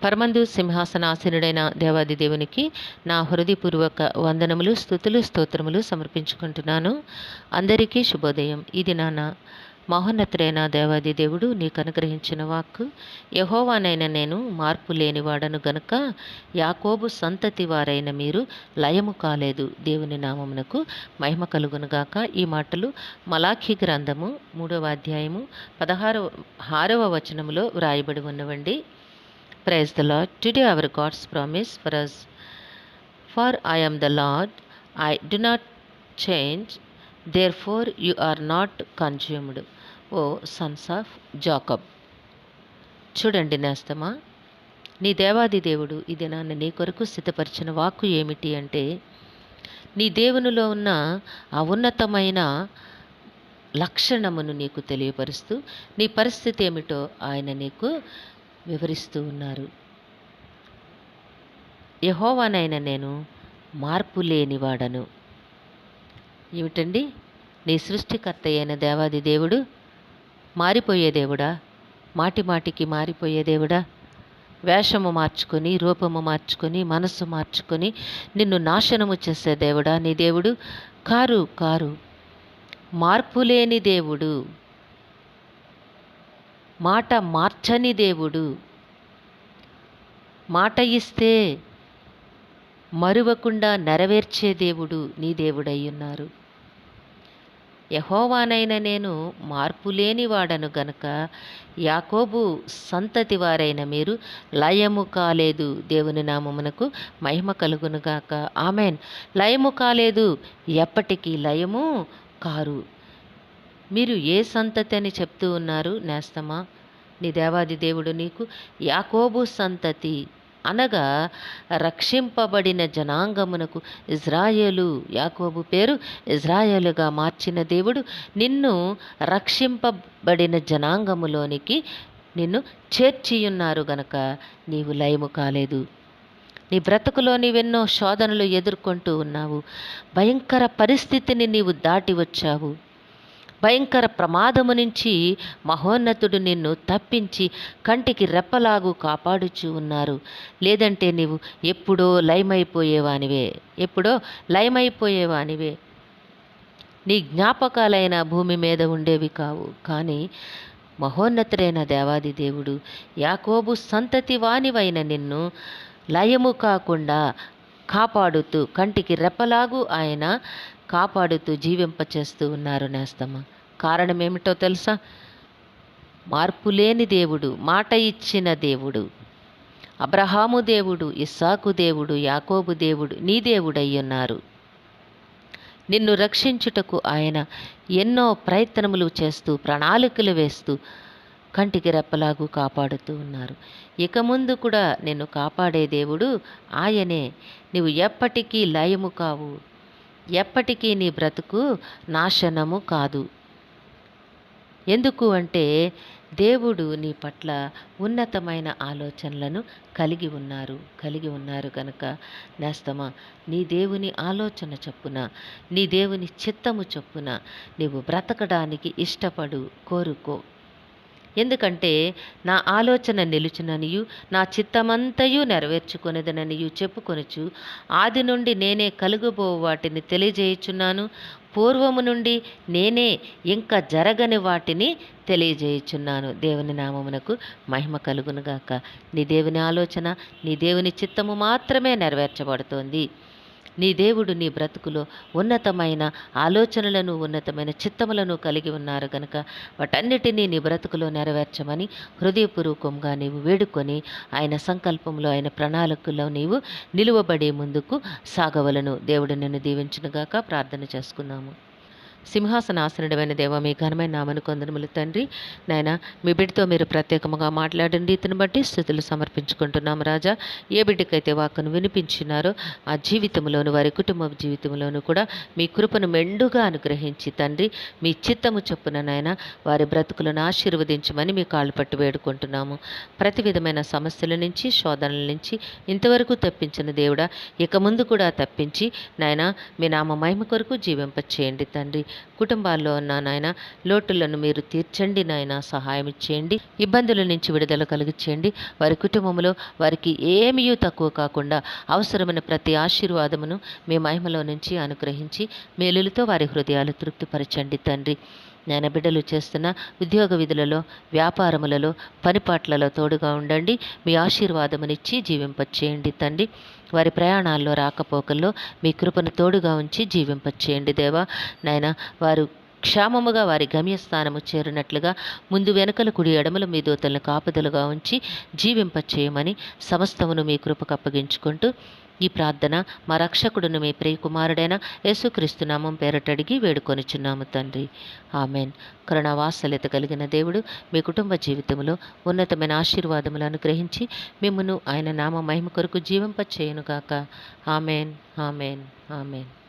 పరమందు సింహాసనాసీనుడైన దేవాది దేవునికి నా హృదయపూర్వక వందనములు, స్తుతులు, స్తోత్రములు సమర్పించుకుంటున్నాను. అందరికీ శుభోదయం. ఇది నాన్న మహోన్నతుడైన దేవాది దేవుడు నీకు అనుగ్రహించిన వాక్కు. యెహోవానైన నేను మార్పు లేనివాడను గనుక యాకోబు సంతతి వారైన మీరు లయము కాలేదు. దేవుని నామమునకు మహిమ కలుగునుగాక. ఈ మాటలు మలాఖీ గ్రంథము 3వ అధ్యాయము 16వ వచనములో వ్రాయబడి ఉన్నవండి. Praise the Lord. Today our God's promise for us. For I am the Lord, I do not change, therefore you are not consumed, O sons of Jacob. చూడండి నేస్తమా, నీ దేవాది దేవుడు ఈ దినాన్ని నీ కొరకు సిద్ధపరిచిన వాక్కు ఏమిటి అంటే, నీ దేవునిలో ఉన్న ఆ ఉన్నతమైన లక్షణమును నీకు తెలియపరుస్తూ నీ పరిస్థితి ఏమిటో ఆయన నీకు వివరిస్తూ ఉన్నారు. యెహోవానైన నేను మార్పు లేనివాడను. ఏమిటండి? నీ సృష్టికర్త అయిన దేవాది దేవుడు మారిపోయే దేవుడా? మాటి మాటికి మారిపోయే దేవుడా? వేషము మార్చుకొని, రూపము మార్చుకొని, మనస్సు మార్చుకొని నిన్ను నాశనము చేసే దేవుడా నీ దేవుడు? కారు మార్పు లేని దేవుడు, మాట మార్చని దేవుడు, మాట ఇస్తే మరువకుండా నెరవేర్చే దేవుడు నీ దేవుడై ఉన్నారు. యెహోవానైన నేను మార్పు లేనివాడను గనుక యాకోబు సంతతి వారైన మీరు లయము కాలేదు. దేవుని నామమునకు మహిమ కలుగునుగాక. ఆమెన్. లయము కాలేదు, ఎప్పటికీ లయము కారు. మీరు ఏ సంతతి అని చెప్తూ ఉన్నారు నేస్తమా? నీ దేవాది దేవుడు నీకు యాకోబు సంతతి అనగా రక్షింపబడిన జనాంగమునకు ఇజ్రాయేలు, యాకోబు పేరు ఇజ్రాయేలుగా మార్చిన దేవుడు నిన్ను రక్షింపబడిన జనాంగములోనికి నిన్ను చేర్చియున్నారు గనక నీవు లయము కాలేదు. నీ బ్రతుకులో నీవెన్నో శోధనలు ఎదుర్కొంటూ ఉన్నావు. భయంకర పరిస్థితిని నీవు దాటి వచ్చావు. భయంకర ప్రమాదము నుంచి మహోన్నతుడు నిన్ను తప్పించి కంటికి రెప్పలాగు కాపాడుచూ ఉన్నారు. లేదంటే నీవు ఎప్పుడో లయమైపోయేవానివే. నీ జ్ఞాపకాలైన భూమి మీద ఉండేవి కావు. కానీ మహోన్నతుడైన దేవాది దేవుడు యాకోబు సంతతి వానివైన నిన్ను లయము కాకుండా కాపాడుతూ, కంటికి రెప్పలాగు ఆయన కాపాడుతూ జీవింపచేస్తూ ఉన్నారు నేస్తమ్మ. కారణం ఏమిటో తెలుసా? మార్పు లేని దేవుడు, మాట ఇచ్చిన దేవుడు, అబ్రహాము దేవుడు, ఇస్సాకు దేవుడు, యాకోబు దేవుడు నీ దేవుడై ఉన్నారు. నిన్ను రక్షించుటకు ఆయన ఎన్నో ప్రయత్నములు చేస్తూ, ప్రణాళికలు వేస్తూ కంటికి రెప్పలాగు కాపాడుతూ ఉన్నారు. ఇక ముందు కూడా నిన్ను కాపాడే దేవుడు ఆయనే. నీవు ఎప్పటికీ లయము కావు, ఎప్పటికీ నీ బ్రతుకు నాశనము కాదు. ఎందుకు అంటే దేవుడు నీ పట్ల ఉన్నతమైన ఆలోచనలను కలిగి ఉన్నారు కనుక నేస్తమా, నీ దేవుని ఆలోచన చొప్పున, నీ దేవుని చిత్తము చొప్పున నీవు బ్రతకడానికి ఇష్టపడు, కోరుకో. ఎందుకంటే నా ఆలోచన నిలుచుననియు, నా చిత్తమంతయు నెరవేర్చుకొనిదననియు చెప్పుకొనుచు ఆది నుండి నేనే కలుగబో వాటిని తెలియజేయుచున్నాను. పూర్వము నుండి నేనే ఇంకా జరగని వాటిని తెలియజేయుచున్నాను. దేవుని నామమునకు మహిమ కలుగునుగాక. నీ దేవుని ఆలోచన, నీ దేవుని చిత్తము మాత్రమే నెరవేర్చబడుతోంది. నీ దేవుడు నీ బ్రతుకులో ఉన్నతమైన ఆలోచనలను, ఉన్నతమైన చిత్తములను కలిగి ఉన్నారు కనుక వాటన్నిటినీ నీ బ్రతుకులో నెరవేర్చమని హృదయపూర్వకంగా నీవు వేడుకొని ఆయన సంకల్పంలో, ఆయన ప్రణాళికలో నీవు నిలువబడే ముందుకు సాగవలను. దేవుడు నిన్ను దీవించునుగాక. ప్రార్థన చేసుకున్నాము. సింహాసనాసనుడమైన దేవ, మీ ఘనమైన నామను కొందనములు తండ్రి. నాయన, మీ బిడ్డతో మీరు ప్రత్యేకముగా మాట్లాడండి. ఇతను బట్టి స్థుతులు సమర్పించుకుంటున్నాము రాజా. ఏ బిడ్డకైతే వాక్కును వినిపించినారో ఆ జీవితంలోను, వారి కుటుంబ జీవితంలోనూ కూడా మీ కృపను మెండుగా అనుగ్రహించి తండ్రి, మీ చిత్తము చొప్పున నాయన వారి బ్రతుకులను ఆశీర్వదించమని మీ కాళ్ళు పట్టి వేడుకుంటున్నాము. ప్రతి విధమైన సమస్యల నుంచి, శోధనల నుంచి ఇంతవరకు తప్పించిన దేవుడా, ఇక ముందు కూడా తప్పించి నాయన మీ నామ మహిమ కొరకు జీవింపచేయండి తండ్రి. కుటుంబాల్లో ఉన్న నాయన లోటులను మీరు తీర్చండి నాయన, సహాయం చేయండి. ఇబ్బందుల నుంచి విడుదల కలిగించండి. వారి కుటుంబంలో వారికి ఏమీ తక్కువ కాకుండా అవసరమైన ప్రతి ఆశీర్వాదమును మీ మహిమలో నుంచి అనుగ్రహించి మేలులతో వారి హృదయాలు తృప్తిపరచండి తండ్రి. నాయన బిడ్డలు చేస్తున్న ఉద్యోగ విధులలో, వ్యాపారములలో, పనిపాట్లలో తోడుగా ఉండండి. మీ ఆశీర్వాదమునిచ్చి జీవింపచేయండి తండ్రి. వారి ప్రయాణాల్లో, రాకపోకల్లో మీ కృపను తోడుగా ఉంచి జీవింపచేయండి దేవా. నాయన వారు క్షేమముగా వారి గమ్యస్థానము చేరినట్లుగా ముందు వెనుకల కుడి ఎడమల మీ దూతలను కాపుదలుగా ఉంచి జీవింపచేయమని సమస్తమును మీ కృపకు అప్పగించుకుంటూ ఈ ప్రార్థన మా రక్షకుడును మీ ప్రియకుమారుడైన యేసుక్రీస్తు నామం పేరటడిగి వేడుకొనిచున్నాము తండ్రి. ఆమెన్. కరుణావాత్సల్యత కలిగిన దేవుడు మీ కుటుంబ జీవితంలో ఉన్నతమైన ఆశీర్వాదములు అనుగ్రహించి మిమ్మును ఆయన నామ మహిమ కొరకు జీవింపచేయునుగాక. Amen, amen, amen.